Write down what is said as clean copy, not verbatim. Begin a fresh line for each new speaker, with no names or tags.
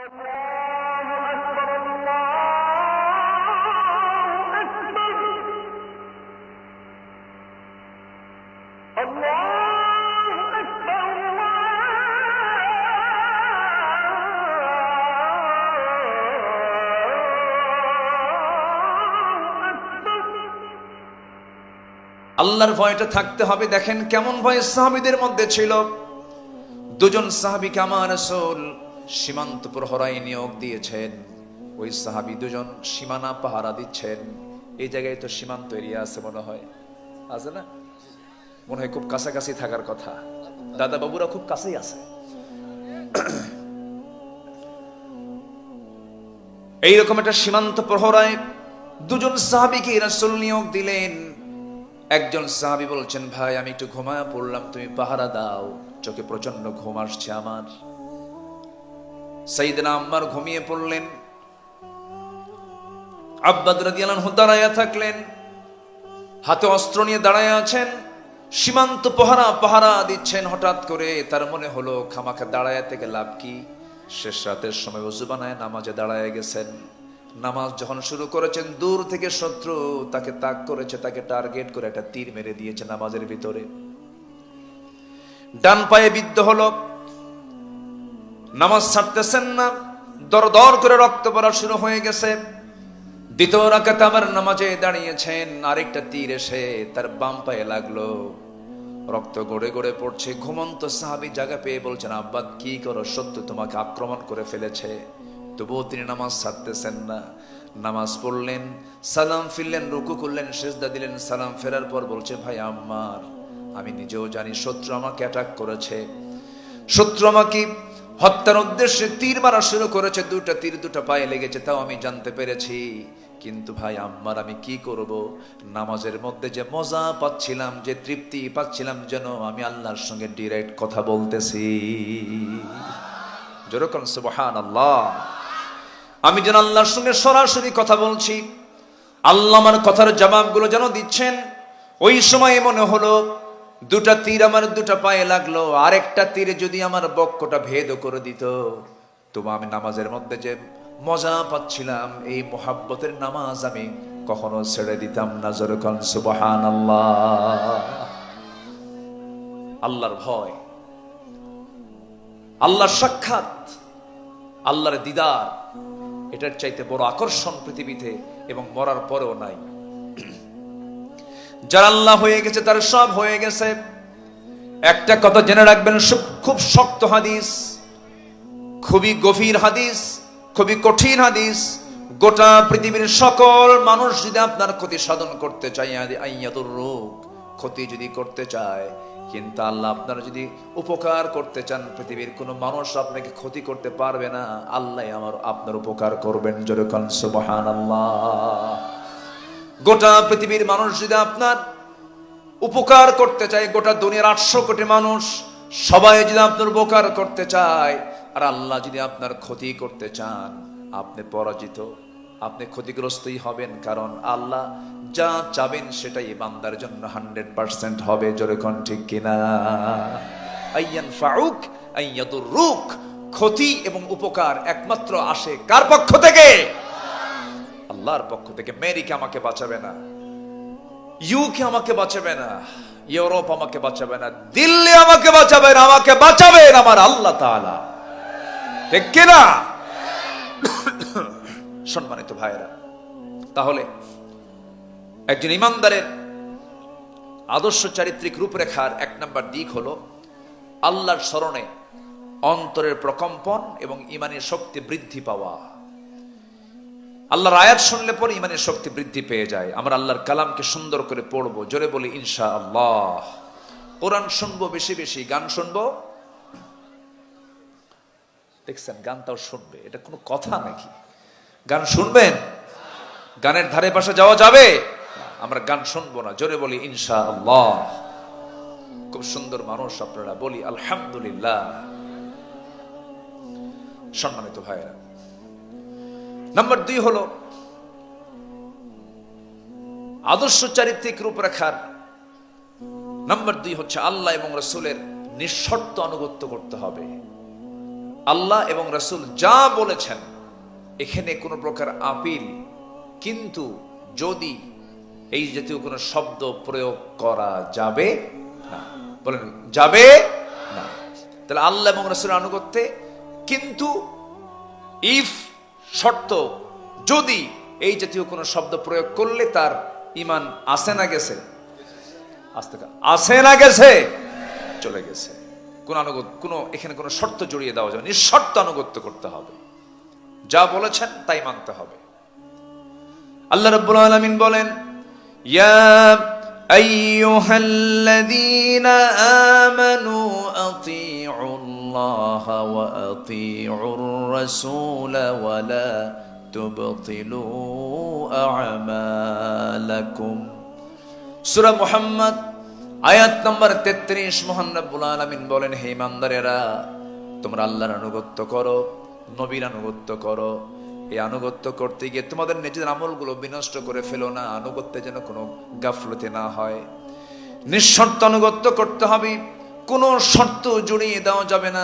আল্লাহর ভয়টা থাকতে হবে। দেখেন কেমন ভয় সাহাবীদের মধ্যে ছিল। দুজন সাহাবীকে আমার রাসূল সীমান্ত প্রহরায় নিয়োগ দিয়েছেন। ওই সাহাবী দুজন সীমানা পাহারা দিচ্ছেন। এই জায়গায় তো সীমান্ত এরিয়া আছে মনে হয়, আছে না? মনে হয় খুব কাছাকাছি থাকার কথা। দাদা বাবুরা খুব কাছেই আছে। এইরকম একটা সীমান্ত প্রহরায় দুজন সাহাবীকে রাসূল নিয়োগ দিলেন। একজন সাহাবী বলছেন, ভাই আমি একটু ঘুমায় পড়লাম, তুমি পাহারা দাও, চোখে প্রচন্ড ঘুম আসছে আমার। সাইয়েদনা আম্মার ঘুমিয়ে পড়লেন। আব্বাদ রাদিয়াল্লাহু আনহু দাঁড়ায়া থাকলেন, হাতে অস্ত্র নিয়ে দাঁড়ায় আছেন, সীমান্ত পাহারা দিচ্ছেন। হঠাৎ করে তার মনে হলো খামাখা দাঁড়ায় থেকে লাভ কি? শেষ রাতের সময় ওযু বানায় নামাজে দাঁড়ায় গেছেন। নামাজ যখন শুরু করেছেন, দূর থেকে শত্রু তাকে তাক করেছে, তাকে টার্গেট করে একটা তীর মেরে দিয়েছে নামাজের ভিতরে। ডান পায়ে বিদ্ধ হলো, নামাজ ছাড়তেছেন না, দর করে রক্ত পড়া শুরু হয়ে গেছে। দ্বিতীয় রাকাতে আবার নামাজে দাঁড়িয়েছেন, আরেকটা তীর এসে তার বাম পায়ে লাগলো, রক্ত গড়ে গড়ে পড়ছে। ঘুমন্ত সাহাবী জায়গা পেয়ে বলছেন, আব্বা কি করো, শত্রু তোমাকে আক্রমণ করে ফেলেছে। তবুও তিনি নামাজ ছাড়তেছেন না। নামাজ পড়লেন, সালাম ফিরলেন, রুকু করলেন, সিজদা দিলেন। সালাম ফেরার পর বলছে, ভাই আম্মার, আমি নিজেও জানি শত্রু আমাকে অ্যাটাক করেছে, শত্রু আমাকে হত্যার উদ্দেশ্যে তীর মারা শুরু করেছে। দুটা তীর দুটা পায়ে লেগেছে, তাও আমি জানতে পেরেছি। কিন্তু ভাই আম্মার আমি কি করব? নামাজের মধ্যে যে মজা পাচ্ছিলাম, যে তৃপ্তি পাচ্ছিলাম, যেন আমি আল্লাহর সঙ্গে ডিরেক্ট কথা বলতেছি। যেরকম সুবহানাল্লাহ, আমি যেন আল্লাহর সঙ্গে সরাসরি কথা বলছি। আল্লাহ আমার কথার জবাবগুলো যেন দিচ্ছেন। ওই সময় মনে হলো দুটা তীর আমার দুটা পায়ে লাগলো, আরেকটা তীরে যদি আমার বক্ষটা ভেদ করে দিত, তবু আমি নামাজের মধ্যে যে মজা পাচ্ছিলাম, এই মোহাব্বতের নামাজ আমি কখনো ছেড়ে দিতাম না। যেরকম সুবহানাল্লাহ। আল্লাহর ভয়, আল্লাহর সাক্ষাৎ, আল্লাহর দিদার, এটার চাইতে বড় আকর্ষণ পৃথিবীতে এবং মরার পরেও নাই। যার আল্লাহ হয়ে গেছে তার সব হয়ে গেছে। একটা কথা জেনে রাখবেন, খুব শক্ত হাদিস, খুবই গভীর হাদিস, খুবই কঠিন হাদিস। গোটা পৃথিবীর সকল মানুষ যদি আপনার ক্ষতি সাধন করতে চায়, আইয়াতুর রোগ, ক্ষতি যদি করতে চায়, কিন্তু আল্লাহ আপনারা যদি উপকার করতে চান, পৃথিবীর কোনো মানুষ আপনাকে ক্ষতি করতে পারবে না। আল্লাহ আপনার উপকার করবেন। যেরকম সুবহানাল্লাহ। গোটা পৃথিবীর মানুষ যদি আপনার উপকার করতে চায়, গোটা দুনিয়ার 800 কোটি মানুষ সবাই যদি আপনার উপকার করতে চায়, আর আল্লাহ যদি আপনার ক্ষতি করতে চান, আপনি পরাজিত, আপনি ক্ষতিগ্রস্তই হবেন। কারণ আল্লাহ যা চাবেন সেটাই বান্দার জন্য 100% হবে। যেরকম ঠিক কিনা? আইয়ানফাউক আইয়াদুররুক, ক্ষতি এবং উপকার একমাত্র আসে কার পক্ষ থেকে? আল্লাহর পক্ষ থেকে। আমেরিকা আমাকে বাঁচাবে না, ইউকে আমাকে বাঁচাবে না, ইউরোপ আমাকে বাঁচাবে না, দিল্লি আমাকে বাঁচাবে না, আমাকে বাঁচাবেন আমার আল্লাহ তাআলা। ঠিক কিনা? সম্মানিত ভাইরা, তাহলে একজন ইমানদারের আদর্শ চারিত্রিক রূপরেখার 1 নম্বর দিক হলো আল্লাহর স্মরণে অন্তরের প্রকম্পন এবং ঈমানের শক্তি বৃদ্ধি পাওয়া। আল্লাহর আয়াত শুনলে পরে ঈমানের শক্তি বৃদ্ধি পেয়ে যায়। আমরা আল্লাহর কালামকে সুন্দর করে পড়বো, জোরে বলি ইনশাআল্লাহ। কোরআন শুনবো বেশি বেশি, গান শুনবো। দেখছেন, গানটাও শুনবে, এটা কোনো কথা নাকি? গান শুনবেন? গানের ধারে পাশে যাওয়া যাবে? আমরা গান শুনবো না, জোরে বলি ইনশাআল্লাহ। খুব সুন্দর মানুষ আপনারা, বলি আলহামদুলিল্লাহ। সম্মানিত ভাইরা, নাম্বার 2 হলো আদর্শ চারিত্রিক রূপরেখার নাম্বার 2 হচ্ছে আল্লাহ এবং রাসূলের নিঃশর্ত আনুগত্য করতে হবে। আল্লাহ এবং রাসূল যা বলেছেন এখানে কোনো প্রকার আপিল, কিন্তু যদি এই জাতীয় কোনো শব্দ প্রয়োগ করা যাবে না, বলেন যাবে না। তাহলে আল্লাহ এবং রাসূলের আনুগত্যে কিন্তু ইফ শর্ত, যদি এই জাতীয় কোনো শব্দ প্রয়োগ করলে তার ঈমান আসে না গেছে, আসে না গেছে, চলে গেছে। কোন আনুগত্য, কোন এখানে কোনো শর্ত জড়িয়ে দেওয়া যাবে, নিঃশর্ত আনুগত্য করতে হবে, যা বলেছেন তাই মানতে হবে। আল্লাহ রাব্বুল আলামিন বলেন, ইয়া আইয়ুহাল্লাযীনা আমানু আতিউল্লাহ ওয়া আতিউর রাসূল ওয়া লা তুবতিলু আ'মালাকুম। সূরা মুহাম্মদ আয়াত নম্বর 33, মহান রব্বুল আলামিন বলেন, হে ইমানদারেরা, তোমরা আল্লাহর আনুগত্য করো, নবীর আনুগত্য করো। এই আনুগত্য করতে গিয়ে তোমাদের নিজেদের আমলগুলো বিনষ্ট করে ফেলো না, আনুগত্যে যেন কোনো গাফলতি না হয়। নিঃশর্ত আনুগত্য করতে হবে, কোনো শর্ত জড়িয়ে দেওয়া যাবে না,